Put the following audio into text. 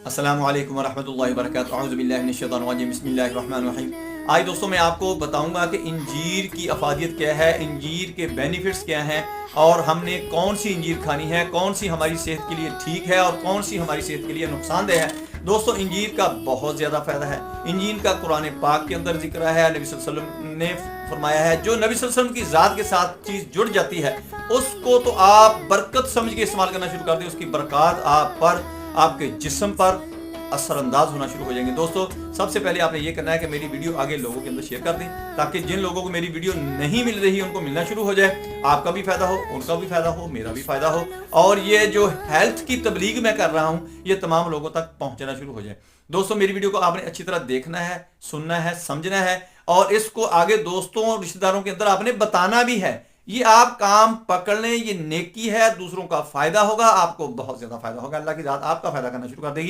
अस्सलामु अलैकुम वरहमतुल्लाहि वबरकातुहू अऊज़ु बिल्लाहि मिनश शैतानिर रजीम बिस्मिल्लाहिर रहमानिर रहीम। आज दोस्तों मैं आपको बताऊंगा कि इंजीर की अफादियत क्या है, इंजीर के बेनिफिट्स क्या हैं और हमने कौन सी इंजीर खानी है, कौन सी हमारी सेहत के लिए ठीक है और कौन सी हमारी सेहत के लिए नुकसानदेह है। दोस्तों इंजीर का बहुत ज़्यादा फ़ायदा है। इंजीर का कुरान पाक के अंदर जिक्र है, नबी सल्लल्लाहु अलैहि वसल्लम ने फरमाया है जो नबी सल्लल्लाहु अलैहि वसल्लम की ज़ात के साथ चीज़ जुड़ जाती है उसको तो आप बरकत समझ के इस्तेमाल करना शुरू कर दें, उसकी बरकत आप पर, आपके जिस्म पर असरअंदाज होना शुरू हो जाएंगे। दोस्तों सबसे पहले आपने ये करना है कि मेरी वीडियो आगे लोगों के अंदर शेयर कर दें ताकि जिन लोगों को मेरी वीडियो नहीं मिल रही उनको मिलना शुरू हो जाए। आपका भी फायदा हो, उनका भी फायदा हो, मेरा भी फायदा हो और ये जो हेल्थ की तबलीग मैं कर रहा हूँ ये तमाम लोगों तक पहुँचना शुरू हो जाए। दोस्तों मेरी वीडियो को आपने अच्छी तरह देखना है, सुनना है, समझना है और इसको आगे दोस्तों और रिश्तेदारों के अंदर आपने बताना भी है। ये आप काम पकड़ लें, ये नेकी है, दूसरों का फायदा होगा, आपको बहुत ज्यादा फायदा होगा, अल्लाह की जात आपका फायदा करना शुरू कर देगी।